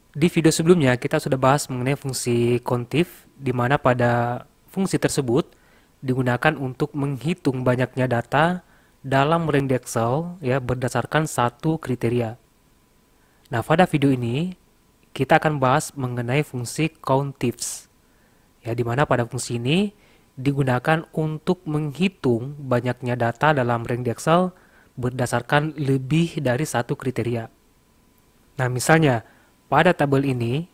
Di video sebelumnya kita sudah bahas mengenai fungsi contif, di mana pada fungsi tersebut digunakan untuk menghitung banyaknya data dalam range Excel ya berdasarkan satu kriteria. Nah, pada video ini kita akan bahas mengenai fungsi countifs. Ya, di mana pada fungsi ini digunakan untuk menghitung banyaknya data dalam range Excel berdasarkan lebih dari satu kriteria. Nah, misalnya pada tabel ini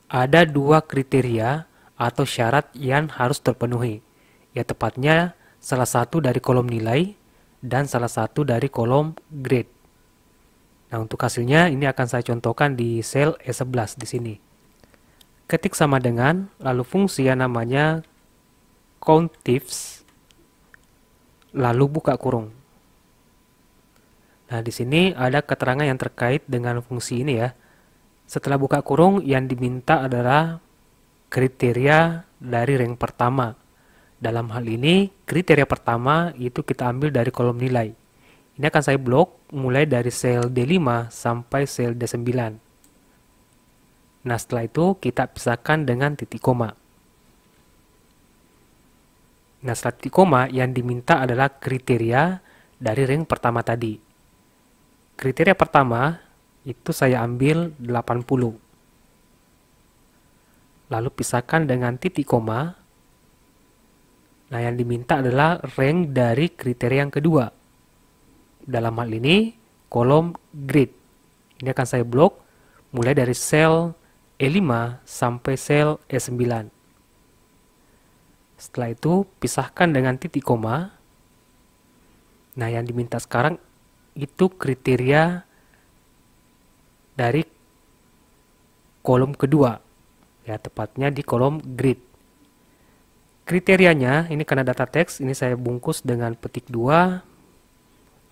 ada dua kriteria atau syarat yang harus terpenuhi. Ya, tepatnya salah satu dari kolom nilai dan salah satu dari kolom grade. Nah, untuk hasilnya ini akan saya contohkan di sel E11 di sini. Ketik sama dengan, lalu fungsi yang namanya countifs, lalu buka kurung. Nah, di sini ada keterangan yang terkait dengan fungsi ini ya. Setelah buka kurung, yang diminta adalah kriteria dari rank pertama. Dalam hal ini, kriteria pertama itu kita ambil dari kolom nilai. Ini akan saya blok mulai dari sel D5 sampai sel D9. Nah, setelah itu kita pisahkan dengan titik koma. Nah, setelah titik koma, yang diminta adalah kriteria dari rank pertama tadi. Kriteria pertama itu saya ambil 80. Lalu pisahkan dengan titik koma. Nah, yang diminta adalah rank dari kriteria yang kedua. Dalam hal ini, kolom grid. Ini akan saya blok mulai dari sel E5 sampai sel E9. Setelah itu, pisahkan dengan titik koma. Nah, yang diminta sekarang itu kriteria dari kolom kedua. Ya, tepatnya di kolom grid. Kriterianya, ini karena data teks, ini saya bungkus dengan petik 2.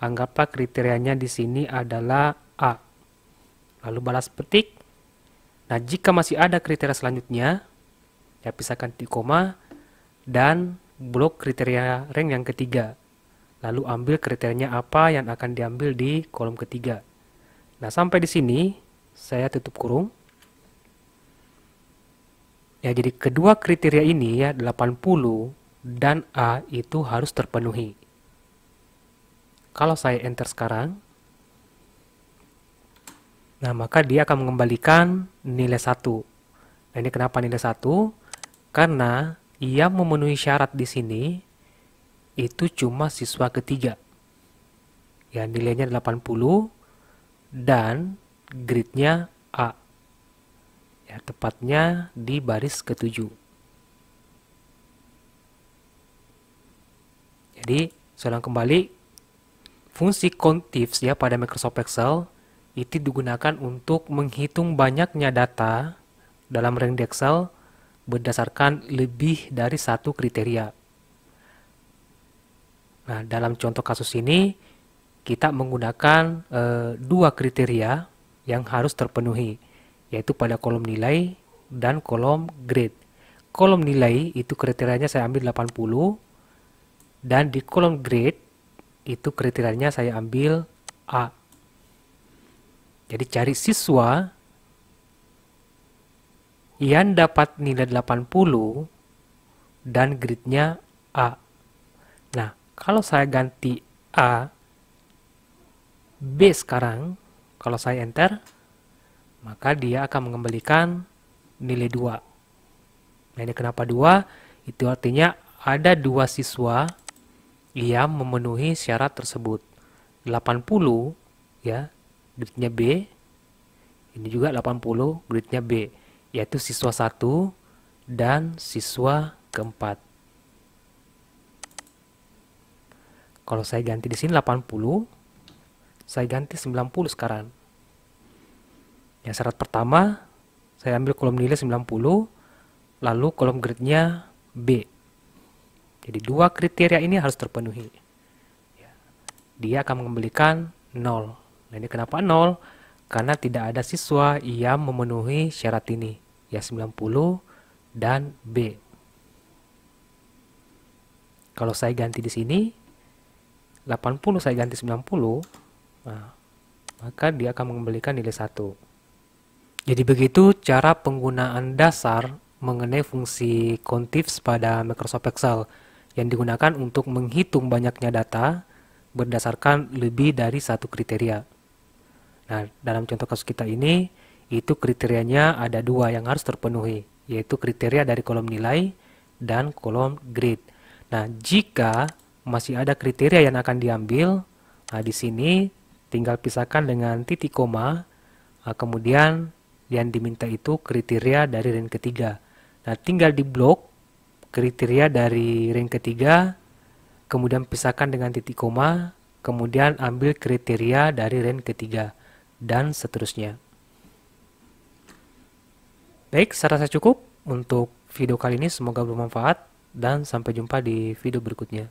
Anggaplah kriterianya di sini adalah A. Lalu balas petik. Nah, jika masih ada kriteria selanjutnya, ya pisahkan titik koma dan blok kriteria rank yang ketiga. Lalu ambil kriterianya apa yang akan diambil di kolom ketiga. Nah, sampai di sini saya tutup kurung. Ya, jadi kedua kriteria ini ya 80 dan A itu harus terpenuhi. Kalau saya enter sekarang, nah maka dia akan mengembalikan nilai 1. Nah, ini kenapa nilai 1? Karena ia memenuhi syarat di sini itu cuma siswa ketiga. Ya, nilainya 80 dan grade-nya A. Ya, tepatnya di baris ke-7. Jadi, saya ulang kembali, fungsi countifs ya pada Microsoft Excel itu digunakan untuk menghitung banyaknya data dalam range Excel berdasarkan lebih dari satu kriteria. Nah, dalam contoh kasus ini kita menggunakan dua kriteria yang harus terpenuhi, yaitu pada kolom nilai dan kolom grade. Kolom nilai itu kriterianya saya ambil 80 dan di kolom grade itu kriterianya saya ambil A. Jadi cari siswa yang dapat nilai 80 dan grade-nya A. Nah, kalau saya ganti A, B sekarang, kalau saya enter, maka dia akan mengembalikan nilai 2. Nah, ini kenapa 2? Itu artinya ada dua siswa yang memenuhi syarat tersebut. 80 ya, grade-nya B. Ini juga 80, grade-nya B, yaitu siswa 1 dan siswa keempat. Kalau saya ganti di sini 80, saya ganti 90 sekarang. Yang syarat pertama, saya ambil kolom nilai 90, lalu kolom grade-nya B. Jadi dua kriteria ini harus terpenuhi. Dia akan mengembalikan 0. Nah, ini kenapa 0? Karena tidak ada siswa yang memenuhi syarat ini, ya 90 dan B. Kalau saya ganti di sini, 80 saya ganti 90, nah, maka dia akan mengembalikan nilai 1. Jadi begitu cara penggunaan dasar mengenai fungsi contifs pada Microsoft Excel yang digunakan untuk menghitung banyaknya data berdasarkan lebih dari satu kriteria. Nah, dalam contoh kasus kita ini, itu kriterianya ada dua yang harus terpenuhi, yaitu kriteria dari kolom nilai dan kolom grade. Nah, jika masih ada kriteria yang akan diambil, nah di sini tinggal pisahkan dengan titik koma, kemudian yang diminta itu kriteria dari range ketiga. Nah, tinggal di blok kriteria dari range ketiga, kemudian pisahkan dengan titik koma, kemudian ambil kriteria dari range ketiga, dan seterusnya. Baik, saya rasa cukup untuk video kali ini. Semoga bermanfaat, dan sampai jumpa di video berikutnya.